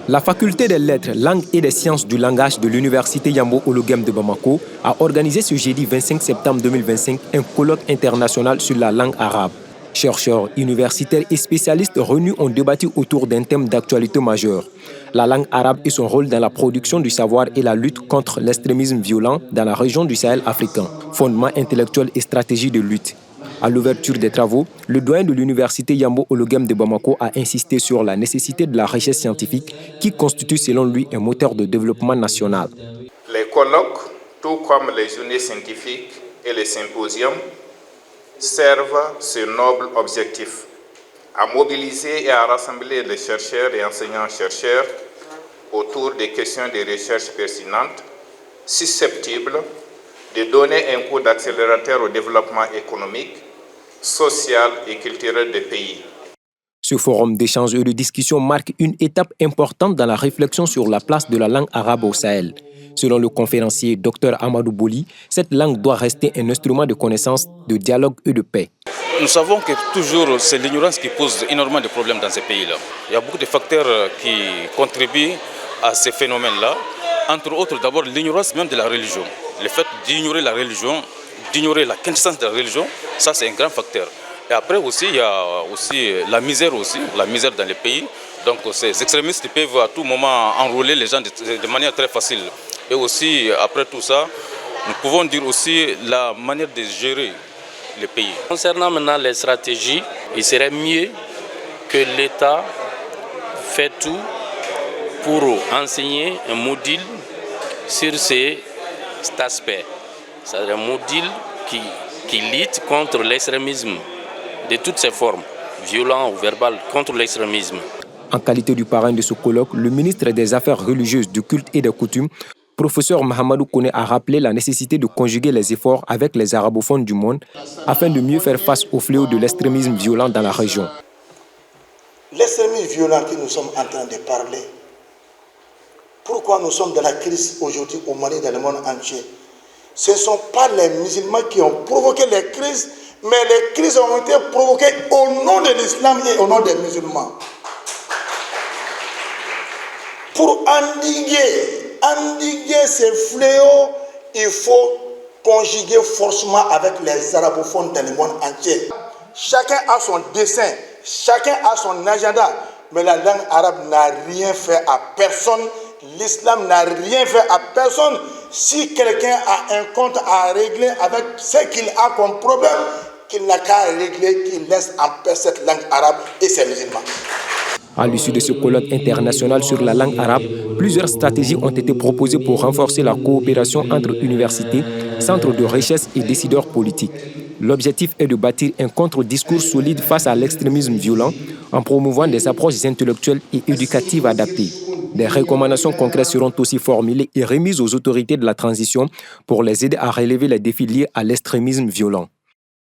La faculté des lettres, langues et des sciences du langage de l'université Yambo Ologem de Bamako a organisé ce jeudi 25 septembre 2025 un colloque international sur la langue arabe. Chercheurs, universitaires et spécialistes réunis ont débattu autour d'un thème d'actualité majeure, la langue arabe et son rôle dans la production du savoir et la lutte contre l'extrémisme violent dans la région du Sahel africain, fondement intellectuel et stratégie de lutte. À l'ouverture des travaux, le doyen de l'université Yambo Ologem de Bamako a insisté sur la nécessité de la recherche scientifique qui constitue selon lui un moteur de développement national. Les colloques, tout comme les journées scientifiques et les symposiums, servent ce noble objectif, à mobiliser et à rassembler les chercheurs et enseignants-chercheurs autour des questions de recherche pertinentes, susceptibles de donner un coup d'accélérateur au développement économique, social et culturel des pays. Ce forum d'échange et de discussion marque une étape importante dans la réflexion sur la place de la langue arabe au Sahel. Selon le conférencier Dr Amadou Boli, cette langue doit rester un instrument de connaissance, de dialogue et de paix. Nous savons que toujours c'est l'ignorance qui pose énormément de problèmes dans ces pays-là. Il y a beaucoup de facteurs qui contribuent à ces phénomènes-là. Entre autres, d'abord l'ignorance même de la religion. Le fait d'ignorer la religion, d'ignorer la quintessence de la religion, ça c'est un grand facteur. Et après aussi, il y a aussi la misère dans les pays. Donc ces extrémistes peuvent à tout moment enrôler les gens de manière très facile. Et aussi, après tout ça, nous pouvons dire aussi la manière de gérer les pays. Concernant maintenant les stratégies, il serait mieux que l'État fait tout pour enseigner un module sur cet aspect. C'est un module qui lutte contre l'extrémisme de toutes ses formes, violent ou verbal, contre l'extrémisme. En qualité du parrain de ce colloque, le ministre des Affaires religieuses, du culte et des coutumes, professeur Mahamadou Kone, a rappelé la nécessité de conjuguer les efforts avec les arabophones du monde afin de mieux faire face au fléau de l'extrémisme violent dans la région. L'extrémisme violent que nous sommes en train de parler, pourquoi nous sommes dans la crise aujourd'hui au Mali, dans le monde entier? Ce ne sont pas les musulmans qui ont provoqué les crises, mais les crises ont été provoquées au nom de l'islam et au nom des musulmans. Pour endiguer ces fléaux, il faut conjuguer forcément avec les arabophones dans le monde entier. Chacun a son dessein, chacun a son agenda, mais la langue arabe n'a rien fait à personne. L'islam n'a rien fait à personne. Si quelqu'un a un compte à régler avec ce qu'il a comme problème, qu'il n'a qu'à régler, qu'il laisse en paix cette langue arabe et ses musulmans. À l'issue de ce colloque international sur la langue arabe, plusieurs stratégies ont été proposées pour renforcer la coopération entre universités, centres de recherche et décideurs politiques. L'objectif est de bâtir un contre-discours solide face à l'extrémisme violent en promouvant des approches intellectuelles et éducatives adaptées. Des recommandations concrètes seront aussi formulées et remises aux autorités de la transition pour les aider à relever les défis liés à l'extrémisme violent.